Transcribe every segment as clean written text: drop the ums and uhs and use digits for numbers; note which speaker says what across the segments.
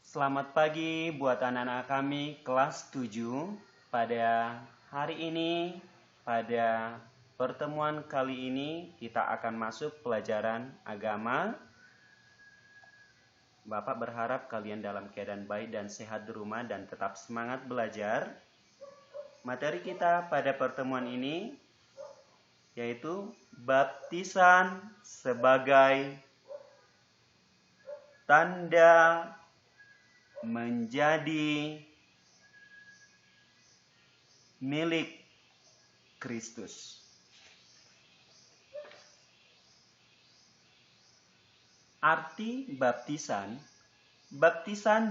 Speaker 1: Selamat pagi buat anak-anak kami kelas 7. Pada hari ini, pada pertemuan kali ini kita akan masuk pelajaran agama. Bapak berharap kalian dalam keadaan baik dan sehat di rumah dan tetap semangat belajar. Materi kita pada pertemuan ini yaitu baptisan sebagai tanda menjadi milik Kristus. Arti baptisan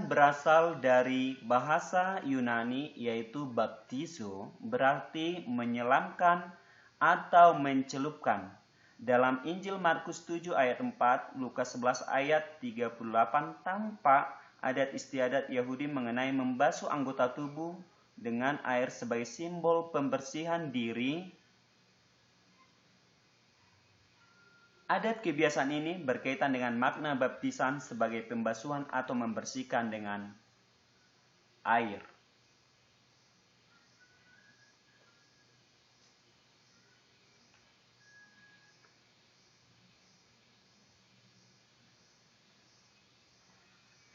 Speaker 1: berasal dari bahasa Yunani yaitu baptizo, berarti menyelamkan atau mencelupkan. Dalam Injil Markus 7 ayat 4, Lukas 11 ayat 38 tampak adat istiadat Yahudi mengenai membasuh anggota tubuh dengan air sebagai simbol pembersihan diri. Adat kebiasaan ini berkaitan dengan makna baptisan sebagai pembasuhan atau membersihkan dengan air.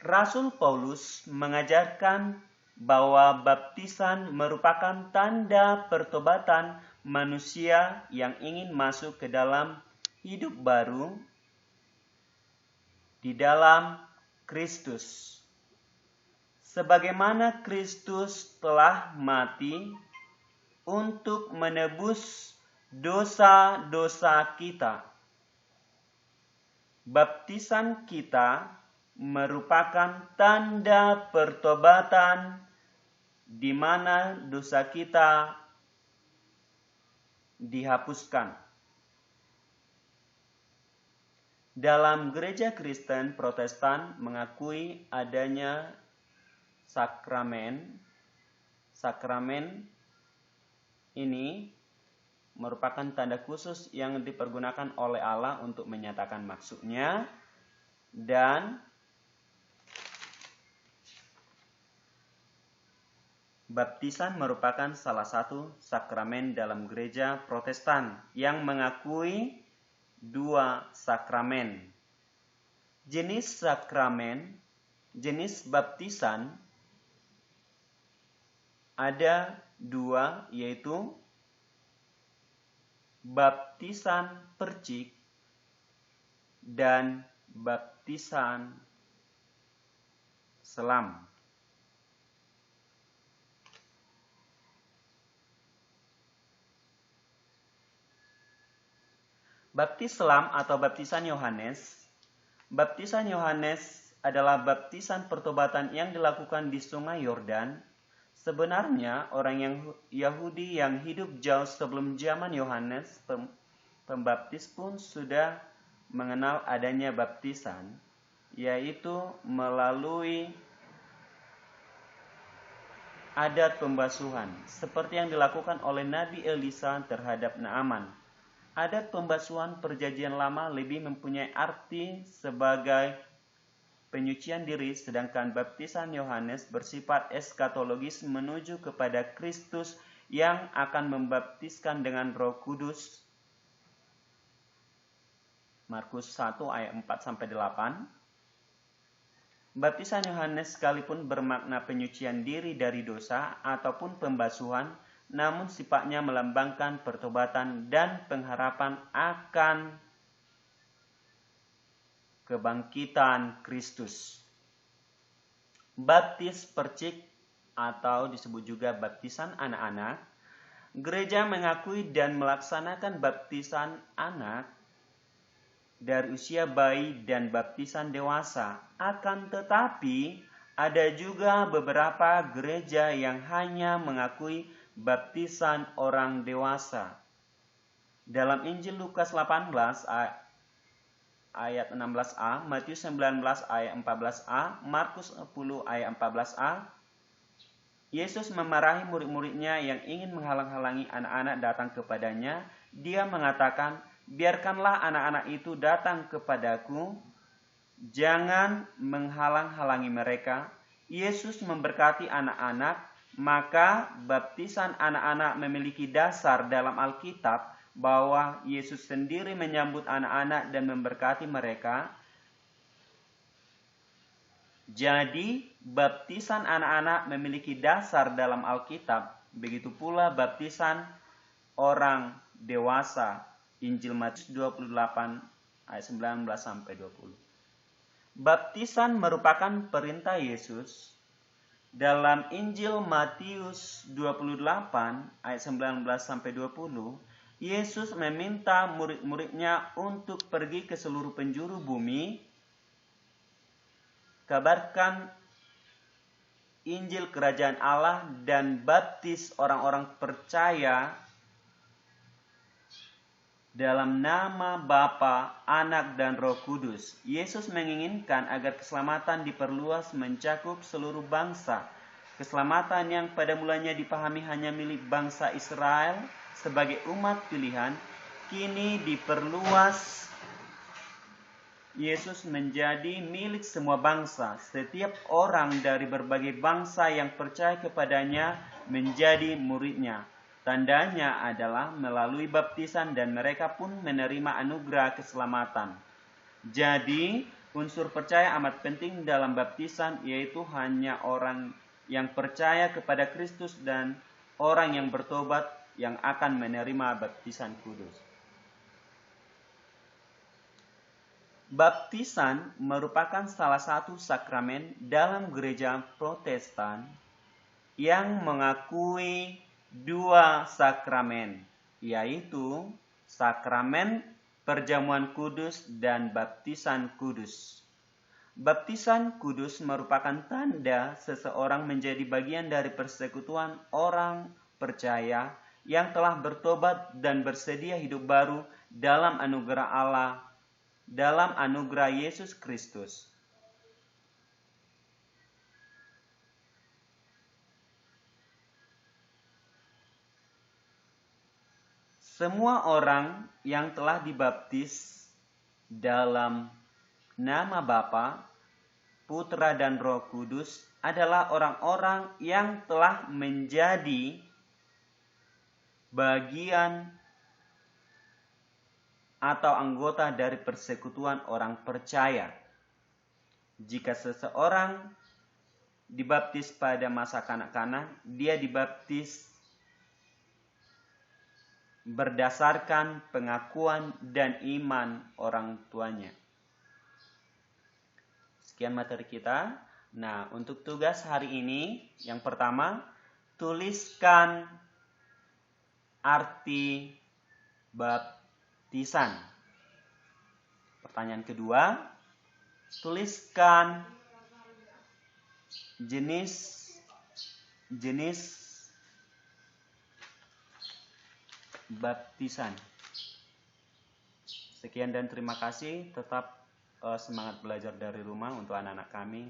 Speaker 1: Rasul Paulus mengajarkan bahwa baptisan merupakan tanda pertobatan manusia yang ingin masuk ke dalam hidup baru di dalam Kristus. Sebagaimana Kristus telah mati untuk menebus dosa-dosa kita, baptisan kita merupakan tanda pertobatan di mana dosa kita dihapuskan. Dalam gereja Kristen Protestan mengakui adanya sakramen. Sakramen ini merupakan tanda khusus yang dipergunakan oleh Allah untuk menyatakan maksudnya, dan baptisan merupakan salah satu sakramen dalam gereja Protestan yang mengakui dua sakramen. Jenis baptisan ada dua, yaitu baptisan percik dan baptisan selam. Baptis selam atau baptisan Yohanes. Baptisan Yohanes adalah baptisan pertobatan yang dilakukan di Sungai Yordan. Sebenarnya orang Yahudi yang hidup jauh sebelum zaman Yohanes Pembaptis pun sudah mengenal adanya baptisan, yaitu melalui adat pembasuhan, seperti yang dilakukan oleh Nabi Elisa terhadap Naaman. Adat pembasuhan Perjanjian Lama lebih mempunyai arti sebagai penyucian diri, sedangkan baptisan Yohanes bersifat eskatologis menuju kepada Kristus yang akan membaptiskan dengan Roh Kudus. Markus 1 ayat 4-8. Baptisan Yohanes sekalipun bermakna penyucian diri dari dosa ataupun pembasuhan, namun sifatnya melambangkan pertobatan dan pengharapan akan kebangkitan Kristus. Baptis percik atau disebut juga baptisan anak-anak. Gereja mengakui dan melaksanakan baptisan anak dari usia bayi dan baptisan dewasa. Akan tetapi ada juga beberapa gereja yang hanya mengakui baptisan orang dewasa. Dalam Injil Lukas 18 ayat 16a, Matius 19 ayat 14a, Markus 10 ayat 14a, Yesus memarahi murid-muridnya yang ingin menghalang-halangi anak-anak datang kepadanya. Dia mengatakan, "Biarkanlah anak-anak itu datang kepadaku, jangan menghalang-halangi mereka. Yesus memberkati anak-anak, maka baptisan anak-anak memiliki dasar dalam Alkitab bahwa Yesus sendiri menyambut anak-anak dan memberkati mereka. Jadi, baptisan anak-anak memiliki dasar dalam Alkitab, begitu pula baptisan orang dewasa. Injil Matius 28 ayat 19 sampai 20. Baptisan merupakan perintah Yesus. Dalam Injil Matius 28 ayat 19 sampai 20, Yesus meminta murid-muridnya untuk pergi ke seluruh penjuru bumi, kabarkan Injil Kerajaan Allah dan baptis orang-orang percaya dalam nama Bapa, Anak, dan Roh Kudus. Yesus menginginkan agar keselamatan diperluas mencakup seluruh bangsa. Keselamatan yang pada mulanya dipahami hanya milik bangsa Israel sebagai umat pilihan, kini diperluas Yesus menjadi milik semua bangsa. Setiap orang dari berbagai bangsa yang percaya kepadanya menjadi muridnya. Tandanya adalah melalui baptisan dan mereka pun menerima anugerah keselamatan. Jadi, unsur percaya amat penting dalam baptisan, yaitu hanya orang yang percaya kepada Kristus dan orang yang bertobat yang akan menerima baptisan kudus. Baptisan merupakan salah satu sakramen dalam gereja Protestan yang mengakui dua sakramen, yaitu sakramen perjamuan kudus dan baptisan kudus. Baptisan kudus merupakan tanda seseorang menjadi bagian dari persekutuan orang percaya yang telah bertobat dan bersedia hidup baru dalam anugerah Allah, dalam anugerah Yesus Kristus. Semua orang yang telah dibaptis dalam nama Bapa, Putra, dan Roh Kudus adalah orang-orang yang telah menjadi bagian atau anggota dari persekutuan orang percaya. Jika seseorang dibaptis pada masa kanak-kanak, dia dibaptis berdasarkan pengakuan dan iman orang tuanya. Sekian materi kita. Nah, untuk tugas hari ini, yang pertama, tuliskan arti baptisan. Pertanyaan kedua, tuliskan jenis baptisan. Sekian dan terima kasih. Tetap semangat belajar dari rumah untuk anak-anak kami.